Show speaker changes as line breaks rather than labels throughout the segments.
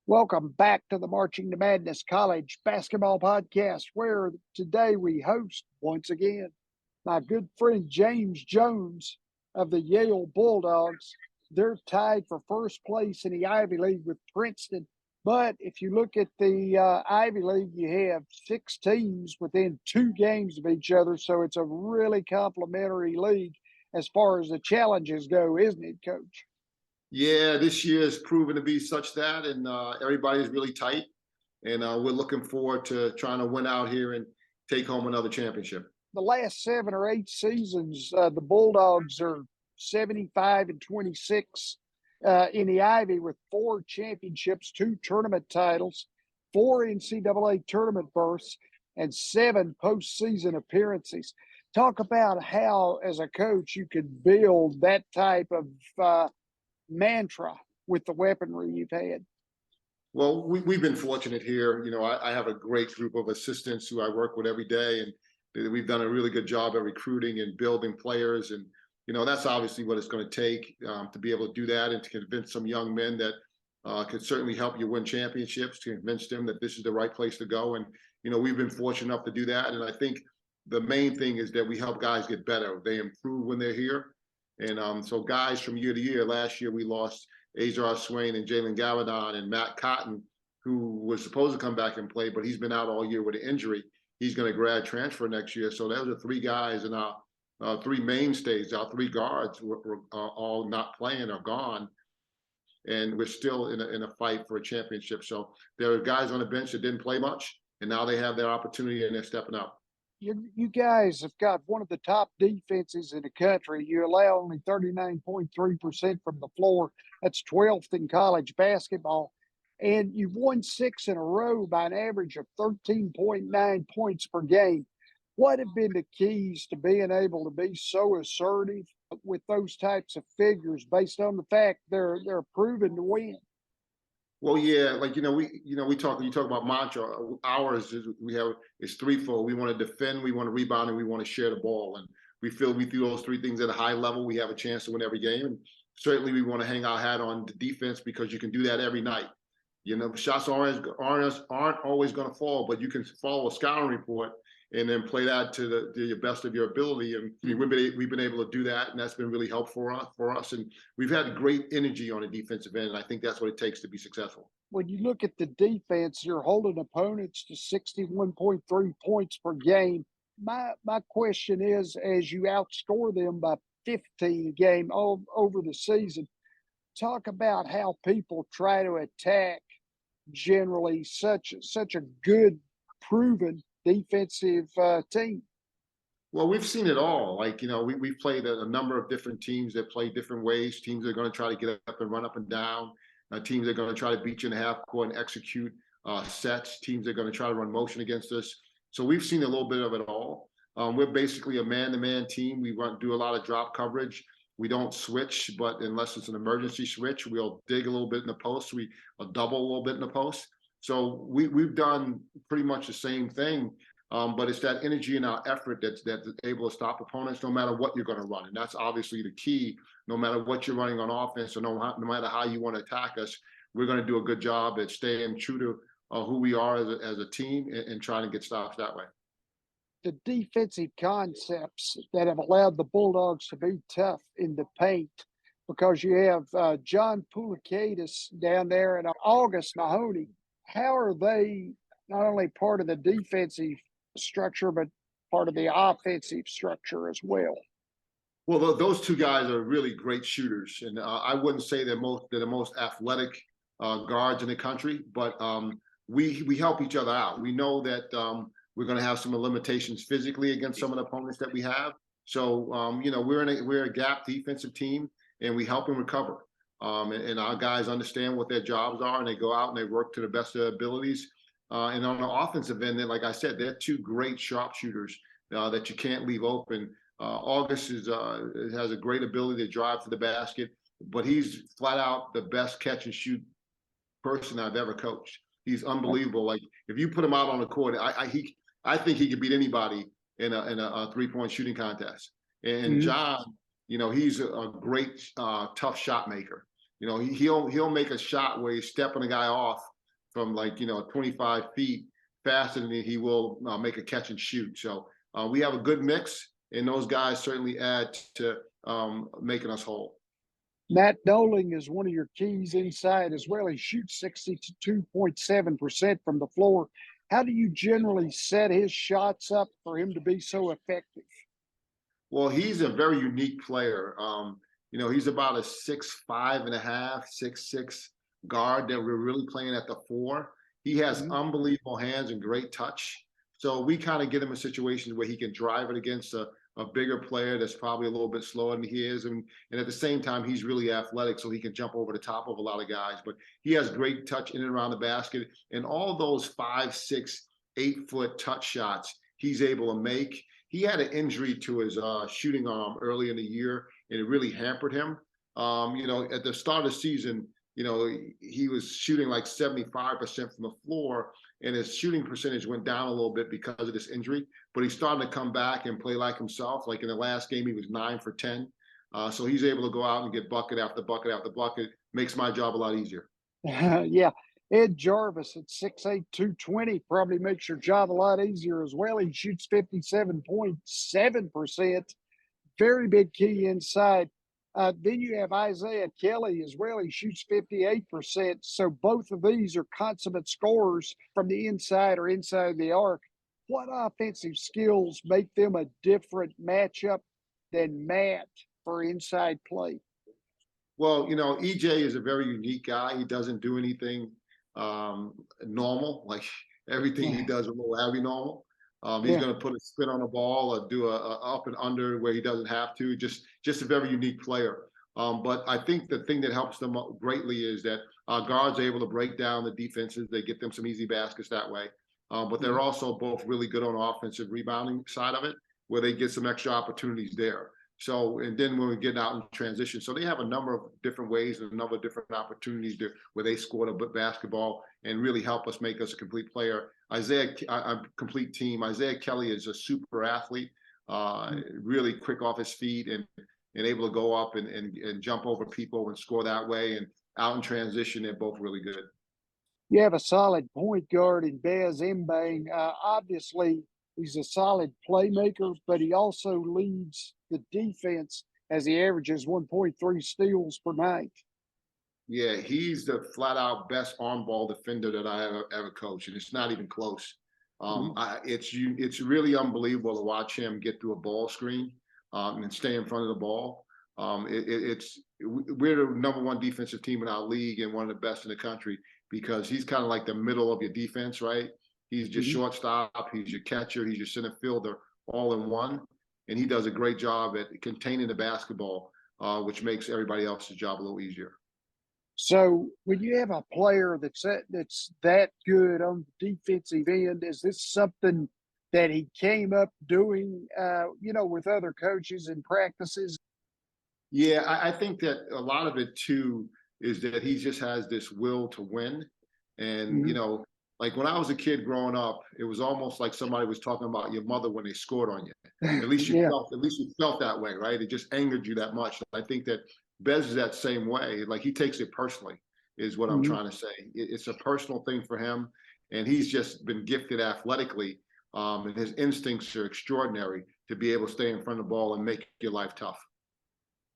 Welcome back to the Marching to Madness College Basketball Podcast, where today we host once again my good friend James Jones of the Yale Bulldogs. They're tied for first place in the Ivy League with Princeton. But if you look at the Ivy League, you have 6 teams within 2 games of each other. So it's a really complimentary league as far as the challenges go, isn't it, Coach?
Yeah, this year has proven to be such that, and everybody's really tight. And we're looking forward to trying to win out here and take home another championship.
The last 7 or 8 seasons, the Bulldogs are 75-26 in the Ivy with 4 championships, 2 tournament titles, 4 NCAA tournament berths, and 7 postseason appearances. Talk about how, as a coach, you could build that type of mantra with the weaponry you've had.
Well, we've been fortunate here. I have a great group of assistants who I work with every day, and we've done a really good job at recruiting and building players. And, that's obviously what it's going to take to be able to do that and to convince some young men that could certainly help you win championships, to convince them that this is the right place to go. And, we've been fortunate enough to do that. And I think the main thing is that we help guys get better. They improve when they're here. And so guys from year to year, last year we lost Azar Swain and Jalen Galadon and Matt Cotton, who was supposed to come back and play, but he's been out all year with an injury. He's going to grad transfer next year. So those are 3 guys, and our 3 mainstays, our 3 guards were all not playing or gone. And we're still in a fight for a championship. So there are guys on the bench that didn't play much, and now they have their opportunity and they're stepping up.
You guys have got one of the top defenses in the country. You allow only 39.3% from the floor. That's 12th in college basketball. And you've won 6 in a row by an average of 13.9 points per game. What have been the keys to being able to be so assertive with those types of figures based on the fact they're proven to win?
Well, yeah, like we talk. You talk about mantra. Ours is threefold. We want to defend, we want to rebound, and we want to share the ball. And we feel we do those 3 things at a high level, we have a chance to win every game. And certainly, we want to hang our hat on the defense because you can do that every night. Shots aren't always going to fall, but you can follow a scouting report and then play that to the best of your ability. And we've been able to do that, and that's been really helpful for us. And we've had great energy on the defensive end, and I think that's what it takes to be successful.
When you look at the defense, you're holding opponents to 61.3 points per game. My question is, as you outscore them by 15 a game over the season, talk about how people try to attack generally such a good, proven defensive team.
Well, we've seen it all. We've played a number of different teams that play different ways. Teams that are going to try to get up and run up and down. Teams that are going to try to beat you in the half court and execute sets. Teams that are going to try to run motion against us. So we've seen a little bit of it all. We're basically a man-to-man team. We do a lot of drop coverage. We don't switch, but unless it's an emergency switch, we'll dig a little bit in the post. We'll double a little bit in the post. So we've done pretty much the same thing, but it's that energy and our effort that's able to stop opponents no matter what you're going to run. And that's obviously the key. No matter what you're running on offense or no matter how you want to attack us, we're going to do a good job at staying true to who we are as a team and trying to get stops that way.
The defensive concepts that have allowed the Bulldogs to be tough in the paint, because you have John Poulikaitis down there and August Mahoney. How are they not only part of the defensive structure, but part of the offensive structure as well?
Well, those 2 guys are really great shooters, and I wouldn't say they're the most athletic guards in the country, but we help each other out. We know that we're going to have some limitations physically against some of the opponents that we have. So we're a gap defensive team, and we help them recover. And our guys understand what their jobs are, and they go out and they work to the best of their abilities. And on the offensive end, like I said, they're 2 great sharpshooters that you can't leave open. August has a great ability to drive to the basket, but he's flat out the best catch and shoot person I've ever coached. He's unbelievable. Like, if you put him out on the court, I think he could beat anybody in a 3-point shooting contest. And John, he's a great tough shot maker. He'll make a shot where he's stepping a guy off from like, 25 feet faster than he will make a catch and shoot. So we have a good mix, and those guys certainly add to making us whole.
Matt Doling is one of your keys inside as well. He shoots 62.7% from the floor. How do you generally set his shots up for him to be so effective?
Well, he's a very unique player. He's about a 6'5.5", 6'6" guard that we're really playing at the 4. He has unbelievable hands and great touch. So we kind of get him in situations where he can drive it against a bigger player that's probably a little bit slower than he is. And at the same time, he's really athletic, so he can jump over the top of a lot of guys. But he has great touch in and around the basket. And all those 5, 6, 8-foot touch shots he's able to make. He had an injury to his shooting arm early in the year, and it really hampered him. At the start of the season, he was shooting like 75% from the floor, and his shooting percentage went down a little bit because of this injury. But he's starting to come back and play like himself. Like in the last game, he was 9 for 10. So he's able to go out and get bucket after bucket after bucket. Makes my job a lot easier.
Yeah. Ed Jarvis at 6'8", 220 probably makes your job a lot easier as well. He shoots 57.7%. Very big key inside. Then you have Isaiah Kelly as well. He shoots 58%. So both of these are consummate scorers from the inside or inside the arc. What offensive skills make them a different matchup than Matt for inside play?
Well, EJ is a very unique guy. He doesn't do anything normal. Like everything he does is a little abnormal. He's going to put a spin on the ball or do a up and under where he doesn't have to. Just a very unique player. But I think the thing that helps them greatly is that guards are able to break down the defenses. They get them some easy baskets that way. But they're also both really good on the offensive rebounding side of it, where they get some extra opportunities there. So, and then when we get out in transition, so they have a number of different ways and a number of different opportunities where they score the basketball and really help us make us a complete player. A complete team. Isaiah Kelly is a super athlete, really quick off his feet and able to go up and jump over people and score that way. And out in transition, they're both really good.
You have a solid point guard in Bez Mbang. Obviously, he's a solid playmaker, but he also leads the defense as he averages 1.3 steals per night.
Yeah, he's the flat-out best on-ball defender that I ever coached, and it's not even close. It's really unbelievable to watch him get through a ball screen and stay in front of the ball. We're the #1 defensive team in our league and one of the best in the country because he's kind of like the middle of your defense, right? He's your shortstop, he's your catcher, he's your center fielder, all in one. And he does a great job at containing the basketball, which makes everybody else's job a little easier.
So when you have a player that's that good on the defensive end, is this something that he came up doing, with other coaches and practices?
Yeah, I think that a lot of it too is that he just has this will to win. And, like when I was a kid growing up, it was almost like somebody was talking about your mother when they scored on you. At least you felt that way, right? It just angered you that much. I think that Bez is that same way. Like he takes it personally, is what I'm trying to say. It's a personal thing for him, and he's just been gifted athletically, and his instincts are extraordinary to be able to stay in front of the ball and make your life tough.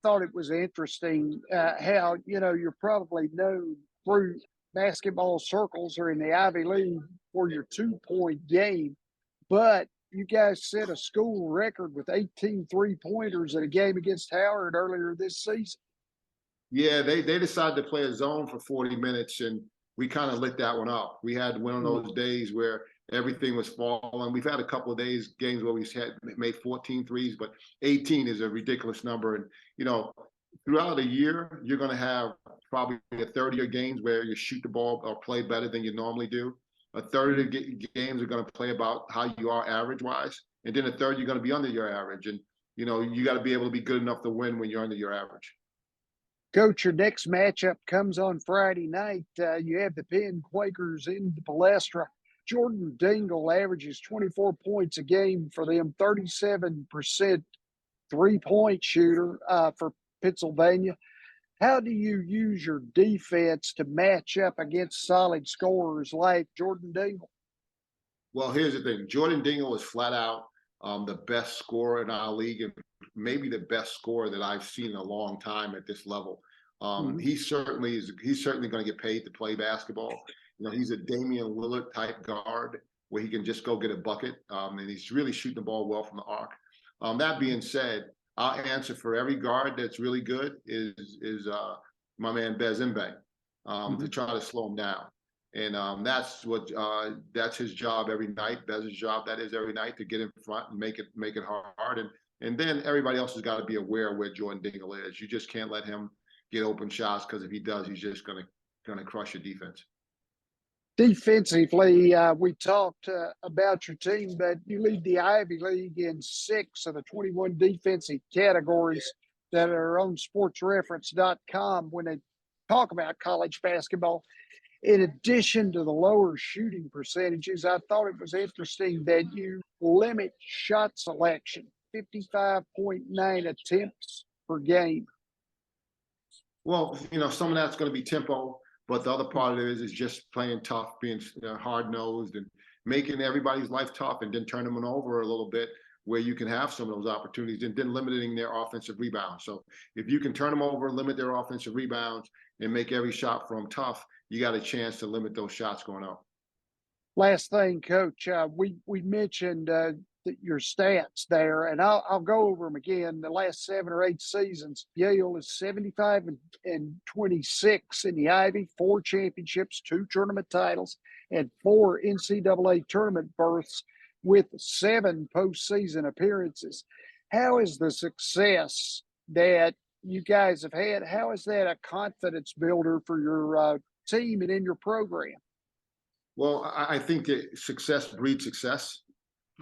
Thought it was interesting how you're probably known through basketball circles or in the Ivy League for your 2-point game, but you guys set a school record with 18 3-pointers in a game against Howard earlier this season.
Yeah, they decided to play a zone for 40 minutes, and we kind of lit that one up. We had one of those days where everything was falling. We've had a couple of games where we had made 14 threes, but 18 is a ridiculous number. And, throughout the year, you're going to have probably a third of your games where you shoot the ball or play better than you normally do. A third of the games are going to play about how you are average-wise. And then a third, you're going to be under your average. And, you got to be able to be good enough to win when you're under your average.
Coach, your next matchup comes on Friday night. You have the Penn Quakers in Palestra. Jordan Dingle averages 24 points a game for them, 37% 3-point shooter for Pennsylvania. How do you use your defense to match up against solid scorers like Jordan Dingle?
Well, here's the thing. Jordan Dingle is flat out the best scorer in our league, and maybe the best scorer that I've seen in a long time at this level.
Mhm.
He certainly is. He's certainly going to get paid to play basketball. You know, he's a Damian Lillard type guard where he can just go get a bucket, and he's really shooting the ball well from the arc. That being said, our answer for every guard that's really good is my man Bez Imbe, to
Mhm.
try to slow him down. And that's his job every night. Bez's job that is every night to get in front and make it hard. And then everybody else has got to be aware of where Jordan Dingle is. You just can't let him get open shots, because if he does, he's just gonna crush your defense.
Defensively, we talked about your team, but you lead the Ivy League in 6 of the 21 defensive categories that are on sportsreference.com when they talk about college basketball. In addition to the lower shooting percentages, I thought it was interesting that you limit shot selection, 55.9 attempts per game.
Well, you know, some of that's going to be tempo, but the other part of it is just playing tough, being hard nosed, and making everybody's life tough, and then turning them over a little bit where you can have some of those opportunities, and then limiting their offensive rebounds. So if you can turn them over, limit their offensive rebounds, and make every shot from tough, you got a chance to limit those shots going up.
Last thing, Coach, we mentioned your stats there, and I'll go over them again. The last 7 or 8 seasons, Yale is 75 and 26 in the Ivy, 4 championships, 2 tournament titles, and 4 NCAA tournament berths with 7 postseason appearances. How is the success that you guys have had? How is that a confidence builder for your team and in your program?
Well, I think that success breeds success.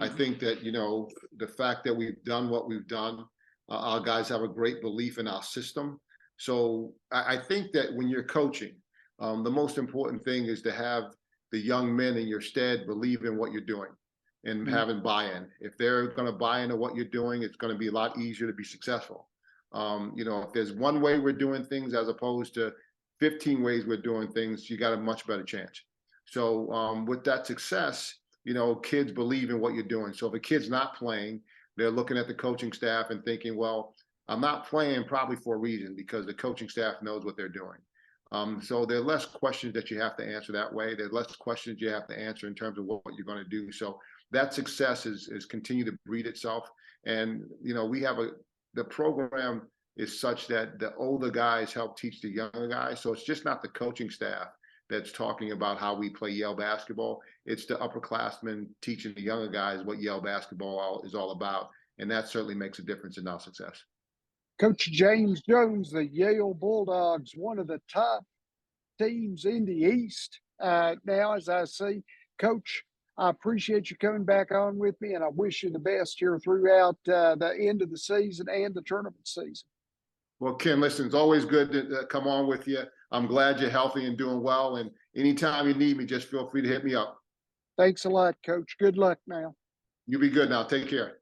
I think that, you know, the fact that we've done what we've done, our guys have a great belief in our system. So I think that when you're coaching, the most important thing is to have the young men in your stead believe in what you're doing and
Mhm.
having buy-in. If they're going to buy into what you're doing, it's going to be a lot easier to be successful. You know, if there's one way we're doing things as opposed to 15 ways we're doing things, you got a much better chance. So with that success, you know, kids believe in what you're doing. So if a kid's not playing, they're looking at the coaching staff and thinking, well, I'm not playing probably for a reason, because the coaching staff knows what they're doing. So there are less questions that you have to answer that way. There are less questions you have to answer in terms of what you're going to do. So that success is continue to breed itself. And, you know, the program is such that the older guys help teach the younger guys. So it's just not the coaching staff that's talking about how we play Yale basketball. It's the upperclassmen teaching the younger guys what Yale basketball is all about. And that certainly makes a difference in our success.
Coach James Jones, the Yale Bulldogs, one of the top teams in the East now, as I see. Coach, I appreciate you coming back on with me, and I wish you the best here throughout the end of the season and the tournament season.
Well, Ken, listen, it's always good to come on with you. I'm glad you're healthy and doing well. And anytime you need me, just feel free to hit me up.
Thanks a lot, Coach. Good luck now.
You be good now. Take care.